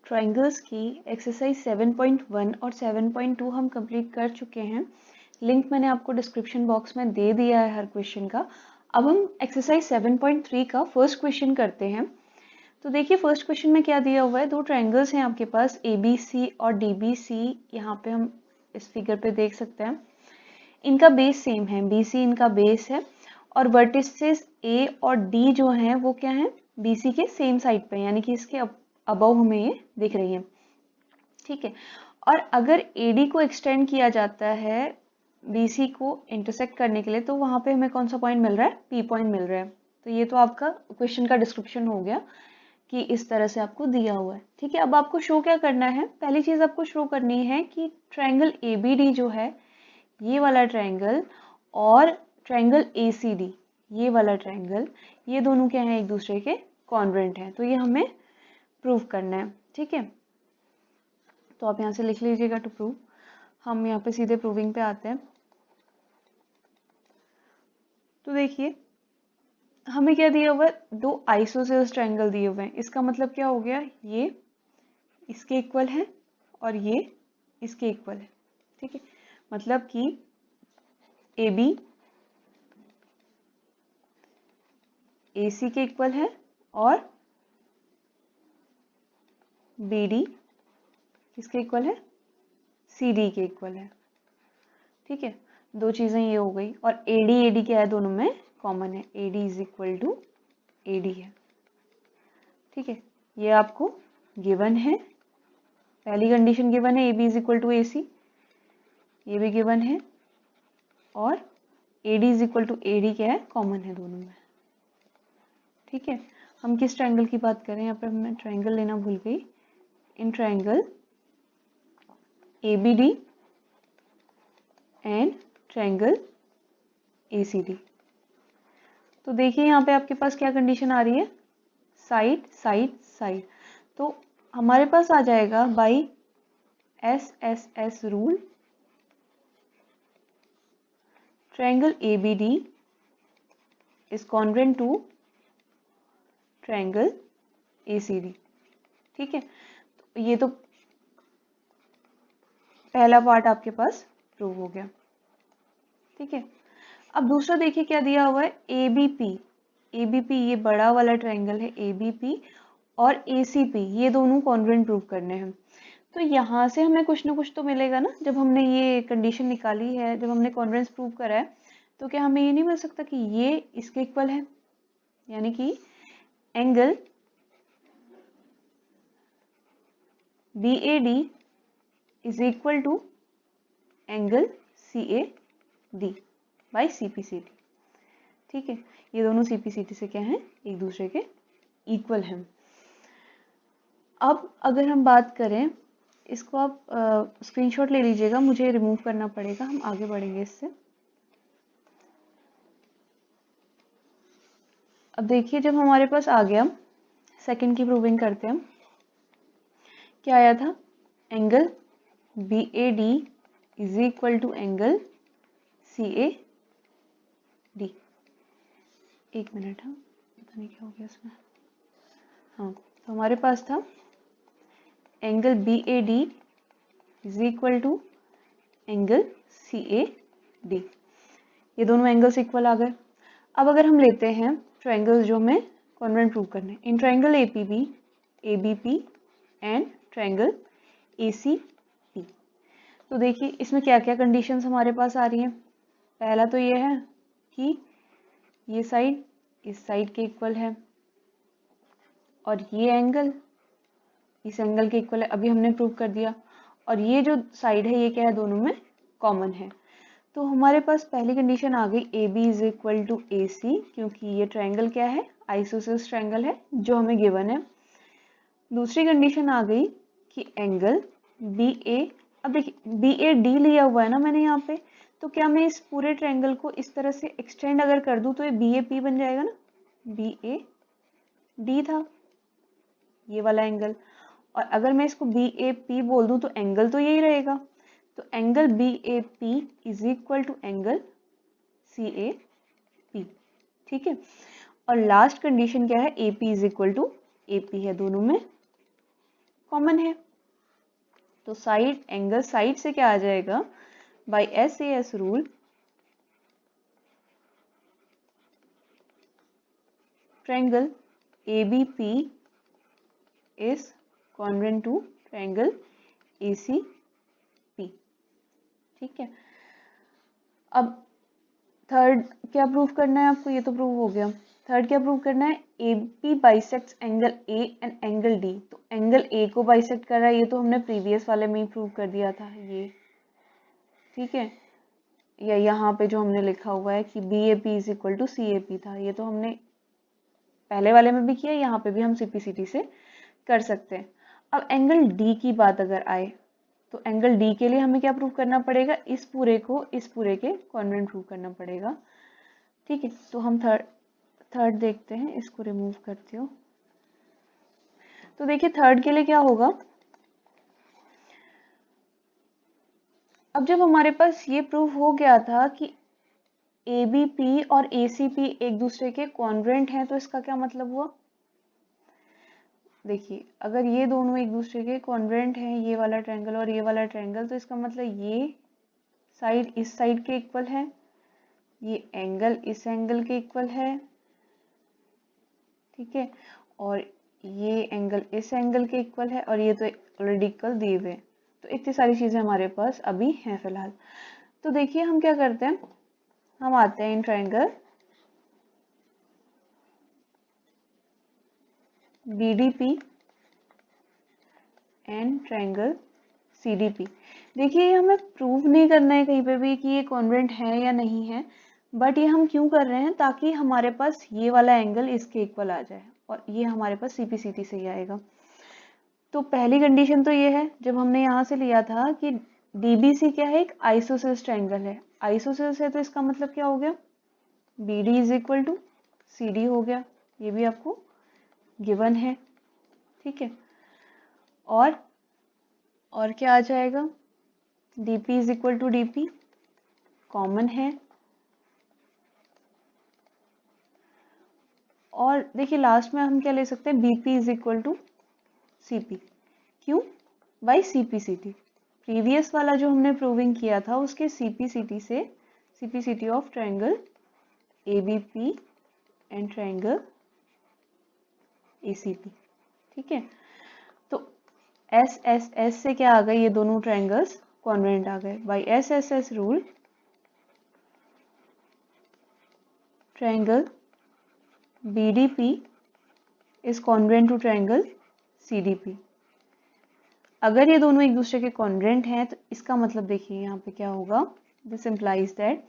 Triangles की exercise 7.1 और 7.2 हम कंप्लीट कर चुके हैं। लिंक मैंने आपको डिस्क्रिप्शन बॉक्स में दे दिया है हर क्वेश्चन का। अब हम एक्सरसाइज 7.3 का फर्स्ट क्वेश्चन करते हैं। तो देखिए फर्स्ट क्वेश्चन में क्या दिया हुआ है, दो ट्राइंगल्स हैं आपके पास ABC और DBC। यहाँ पे हम इस फिगर पे देख सकते हैं, इनका बेस सेम है, BC इनका बेस है और वर्टिसेस A और D जो हैं वो क्या हैं, BC के सेम साइड पे, यानी कि इसके अबव हमें ये दिख रही है। ठीक है, और अगर AD को एक्सटेंड किया जाता है BC को इंटरसेक्ट करने के लिए, तो वहाँ पे हमें कौन सा पॉइंट मिल रहा है, P पॉइंट मिल रहा है। तो ये तो आपका क्वेश्चन का डिस्क्रिप्शन हो गया कि इस तरह से आपको दिया हुआ है। ठीक है, अब आपको शो क्या करना है, पहली चीज आपको शो करनी है कि ट्रायंगल ABD जो है, ये वाला ट्रायंगल, और ट्रायंगल ACD ये वाला ट्रायंगल, ये दोनों क्या है, एक दूसरे के कॉन्ग्रुएंट हैं। तो ये हमें प्रूव करना है। ठीक है, तो आप यहाँ से लिख लीजिएगा टू प्रूव। हम यहाँ पे सीधे प्रूविंग पे आते हैं। तो देखिए हमें क्या दिया हुआ है, दो आइसोसेल्स ट्रायंगल दिए हुए हैं। इसका मतलब क्या हो गया, ये इसके इक्वल है और ये इसके इक्वल है। ठीक है, मतलब कि AB AC के इक्वल है और BD किसके इक्वल है, CD के इक्वल है। ठीक है, दो चीजें ये हो गई, और AD क्या है, दोनों में कॉमन है, AD is equal to AD है। ठीक है, ये आपको गिवन है, पहली कंडीशन गिवन है, AB is equal to AC, ये भी गिवन है, और AD is equal to AD क्या है, कॉमन है दोनों में। ठीक है, हम किस ट्रायंगल की बात करें, यहाँ पे मैं ट्रायंगल लेना भूल गई। In triangle ABD and triangle ACD। तो देखिए यहाँ पे आपके पास क्या कंडीशन आ रही है, साइड साइड साइड। तो हमारे पास आ जाएगा by SSS rule, triangle ABD is congruent to triangle ACD। ठीक है, तो ये तो पहला पार्ट आपके पास प्रूव हो गया। ठीक है, अब दूसरा देखिए क्या दिया हुआ है, ABP ये बड़ा वाला ट्रायंगल है, ABP और ACP ये दोनों कॉन्ग्रुएंट प्रूव करने हैं। तो यहाँ से हमें कुछ ना कुछ तो मिलेगा ना, जब हमने ये कंडीशन निकाली है, जब हमने कॉन्ग्रुएंस प्रूव करा है, तो क्या हमें ये नहीं मिल सकता कि ये इसके इक्वल है, यानी कि angle BAD is equal to angle CAD by CPCD। ठीक है, ये दोनों CPCD से क्या है, एक दूसरे के इक्वल हैं। अब अगर हम बात करें, इसको आप स्क्रीनशॉट ले लीजिएगा, मुझे रिमूव करना पड़ेगा, हम आगे बढ़ेंगे इससे। अब देखिए जब हमारे पास आ गया, सेकंड की प्रूविंग करते हैं। क्या आया था, angle BAD is equal to angle CAD। एक मिनट, हाँ पता नहीं क्या हो गया इसमें। हाँ, तो हमारे पास था angle BAD is equal to angle CAD, ये दोनों एंगल्स इक्वल आ गए। अब अगर हम लेते हैं ट्रायंगल्स जो हमें कॉन्ग्रुएंट प्रूव करने, in triangle ABP and triangle ACP। तो देखिए इसमें क्या क्या कंडीशंस हमारे पास आ रही हैं। पहला तो ये है कि ये साइड इस साइड के इक्वल है और ये एंगल इस एंगल के इक्वल है, अभी हमने प्रूव कर दिया। और ये जो साइड है ये क्या है, दोनों में कॉमन है। तो हमारे पास पहली कंडीशन आ गई, AB is equal to AC, क्योंकि ये ट्रायंगल क्या है, आइसोसेल्स ट्रायंगल है जो हमें गिवन है। दूसरी कंडीशन आ गई कि एंगल BA, अब देखिए BAD लिया हुआ है ना मैंने यहाँ पे, तो क्या मैं इस पूरे ट्रायंगल को इस तरह से एक्सटेंड अगर कर दूं तो ये BAP बन जाएगा ना, BAD था ये वाला एंगल, और अगर मैं इसको BAP बोल दूं तो एंगल तो यही रहेगा। तो angle BAP is equal to angle CAP। ठीक है, और लास्ट कंडीशन क्या है, AP is equal to AP है, दोनों में कॉमन है। तो साइड एंगल साइड से क्या आ जाएगा, by SAS rule triangle ABP is congruent to triangle ACP। ठीक है, अब थर्ड क्या प्रूव करना है आपको, ये तो प्रूव हो गया। थर्ड क्या प्रूव करना है, AB bisects angle A and angle D। तो एंगल A को बाइसेक्ट कर रहा है, ये तो हमने प्रीवियस वाले में ही प्रूव कर दिया था ये। ठीक है, या यहाँ पे जो हमने लिखा हुआ है कि BAP is equal to CAP था, ये तो हमने पहले वाले में भी किया, यहाँ पे भी हम CPCT से कर सकते हैं। अब एंगल D की बात अगर आए तो एंगल D के लिए हमें क्या प्रूव करना पड़ेगा, इस पूरे को इस पूरे के कॉन्ग्रुएंट प्रूव करना पड़ेगा। ठीक है, तो हम थर्ड देखते हैं, इसको रिमूव करती हूँ। तो देखिए थर्ड के लिए क्या होगा, अब जब हमारे पास ये प्रूव हो गया था कि ABP और ACP एक दूसरे के कॉन्ग्रुएंट हैं, तो इसका क्या मतलब हुआ, देखिए अगर ये दोनों एक दूसरे के कॉन्ग्रुएंट हैं, ये वाला ट्रायंगल और ये वाला ट्रायंगल, तो इसका मतलब ये साइड इस साइड के इक्वल है, ये एंगल इस एंगल के इक्वल है। ठीक है, और ये एंगल इस एंगल के इक्वल है, और ये तो ऑलरेडी इक्वल दिए हुए। तो इतनी सारी चीजें हमारे पास अभी हैं फिलहाल। तो देखिए हम क्या करते हैं, हम आते हैं in triangle BDP and triangle CDP। देखिए हमें प्रूव नहीं करना है कहीं पे भी कि ये कॉन्ग्रुएंट है या नहीं है, बट ये हम क्यों कर रहे हैं, ताकि हमारे पास ये वाला एंगल इसके इक्वल आ जाए, और ये हमारे पास CPCT से ही आएगा। तो पहली कंडीशन तो ये है, जब हमने यहाँ से लिया था कि DBC क्या है, एक आइसोसेल्स ट्रायंगल है। आइसोसेल्स है तो इसका मतलब क्या हो गया, BD is equal to CD हो गया, ये भी आपको गिवन है। ठीक है, और क्या आ जाएगा, DP is equal to DP common है। और देखिए लास्ट में हम क्या ले सकते हैं, BP is equal to CP, क्यों, बाई CPCT। प्रीवियस वाला जो हमने प्रूविंग किया था उसके CPCT of triangle ABP and triangle ACP। ठीक है, तो SSS से क्या आ गए, ये दोनों ट्रायंगल्स कॉन्ग्रुएंट आ गए। By SSS rule triangle BDP is congruent to triangle CDP। अगर ये दोनों एक दूसरे के कॉन्ग्रुएंट हैं तो इसका मतलब देखिए यहाँ पे क्या होगा, this implies that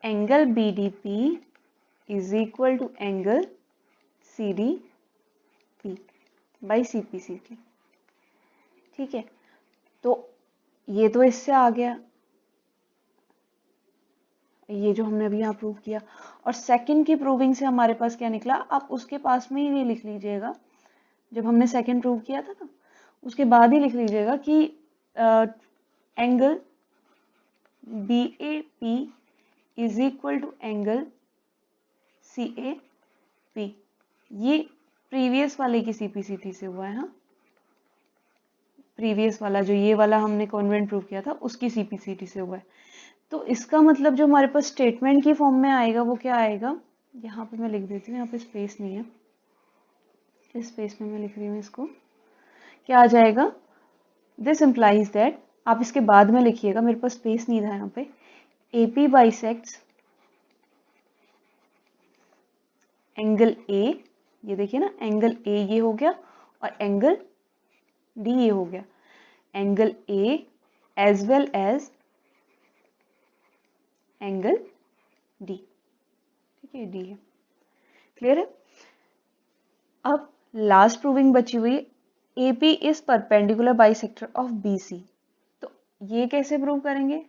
angle BDP is equal to angle CDP by CPCT। ठीक है, तो ये तो इससे आ गया, ये जो हमने अभी यहाँ प्रूव किया। और सेकंड की प्रूविंग से हमारे पास क्या निकला, आप उसके पास में ही ये लिख लीजिएगा, जब हमने सेकंड प्रूव किया था ना उसके बाद ही लिख लीजिएगा कि angle BAP is equal to angle CAP। ये प्रीवियस वाले की CPCT से हुआ है, हाँ प्रीवियस वाला जो ये वाला हमने कॉन्ग्रुएंट प्रूव किया था उसकी CPCT से हुआ है। तो इसका मतलब जो हमारे पास स्टेटमेंट की फॉर्म में आएगा वो क्या आएगा, यहाँ पे मैं लिख देती हूँ, यहाँ पे स्पेस नहीं है, इस स्पेस में मैं लिख रही हूँ इसको, क्या आ जाएगा, दिस इम्प्लाइज दैट, आप इसके बाद में लिखिएगा, मेरे पास स्पेस नहीं था यहाँ पे, AP बाइसेक्ट्स एंगल A, ये देखिए ना एंगल A ये हो गया, और एंगल D ये हो गया, angle A as well as angle D। ठीक है, D है, क्लियर है। अब लास्ट प्रूविंग बची हुई, AP is perpendicular bisector of BC। तो ये कैसे प्रूव करेंगे,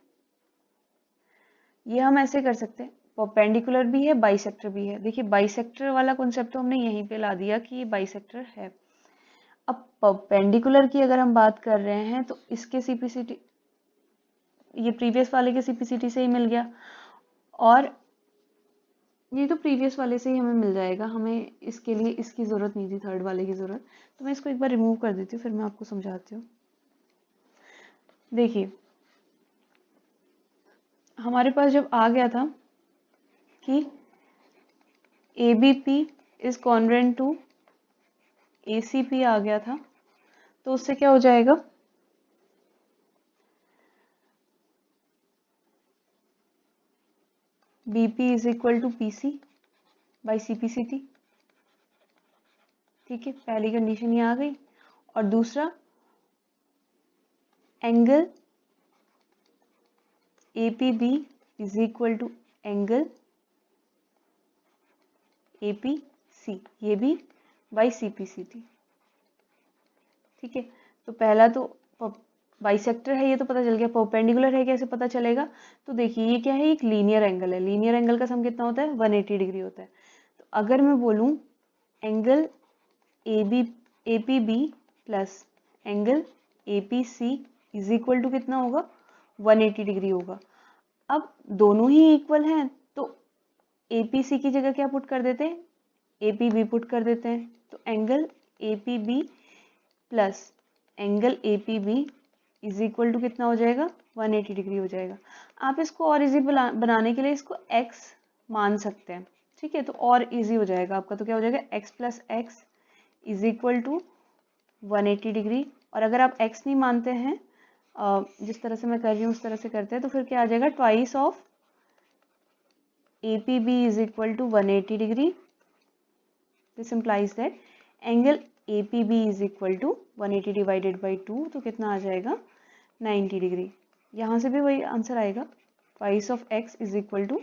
ये हम ऐसे कर सकते हैं, परपेंडिकुलर भी है बाइसेक्टर भी है। देखिए बाइसेक्टर वाला कॉन्सेप्ट तो हमने यहीं पे ला दिया कि ये बाइसेक्टर है। अब परपेंडिकुलर की अगर हम बात कर रहे हैं तो इसके CPCT ये प्रीवियस वाले के CPCT से ही मिल गया, और ये तो प्रीवियस वाले से ही हमें मिल जाएगा, हमें इसके लिए इसकी ज़रूरत नहीं थी, थर्ड वाले की ज़रूरत। तो मैं इसको एक बार रिमूव कर देती हूँ, फिर मैं आपको समझाती हूँ। देखिए हमारे पास जब आ गया था कि ABP is congruent to ACP आ गया था, तो उससे क्या हो जाएगा, BP is equal to PC by CPCT। ठीक है, पहली कंडीशन ये आ गई। और दूसरा, angle APB is equal to angle APC, ये भी बाई CPCT। ठीक है, तो पहला तो बाइसेक्टर है, ये तो पता चल गया। परपेंडिकुलर है, कैसे पता चलेगा, तो देखिए ये क्या है, एक लीनियर एंगल है। लीनियर एंगल का सम कितना होता है, 180 डिग्री होता है। तो अगर मैं बोलूँ angle APB plus angle APC is equal to कितना होगा, 180 डिग्री होगा। अब दोनों ही इक्वल हैं, तो APC की जगह क्या पुट कर देते हैं, APB पुट कर देते हैं। तो angle APB plus angle APB is equal to कितना हो जाएगा, 180 डिग्री हो जाएगा। आप इसको और इजी बनाने के लिए इसको x मान सकते हैं। ठीक है, तो और इजी हो जाएगा आपका। तो क्या हो जाएगा, x plus x is equal to 180 degree. और अगर आप x नहीं मानते हैं, जिस तरह से मैं कर रही हूँ उस तरह से करते हैं, तो फिर क्या आ जाएगा, twice of APB is equal to 180 degree. This implies that angle APB is equal to 180 divided by 2, तो कितना आ जाएगा, 90 डिग्री। यहाँ से भी वही आंसर आएगा, twice of x is equal to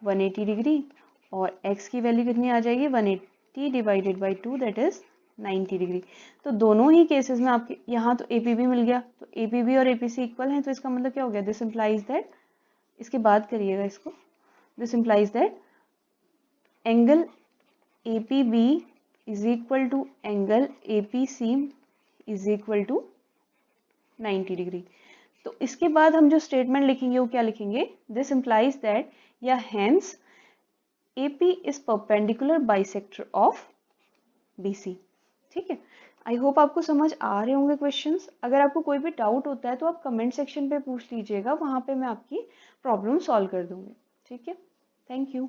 180 degree, और x की वैल्यू कितनी आ जाएगी, 180 divided by 2, that is 90 degree. तो दोनों ही केसेस में आपके यहाँ तो APB मिल गया, तो APB और APC इक्वल हैं, तो इसका मतलब क्या हो गया, दिस इम्प्लाइज दैट, इसके बाद करिएगा इसको, this implies that angle APB is equal to angle APC is equal to 90 degree. तो इसके बाद हम जो स्टेटमेंट लिखेंगे वो क्या लिखेंगे, this implies that या hence AP is perpendicular bisector of BC। ठीक है, आई होप आपको समझ आ रहे होंगे क्वेश्चंस। अगर आपको कोई भी डाउट होता है तो आप कमेंट सेक्शन पे पूछ लीजिएगा, वहाँ पे मैं आपकी प्रॉब्लम सॉल्व कर दूंगी। ठीक है, थैंक यू।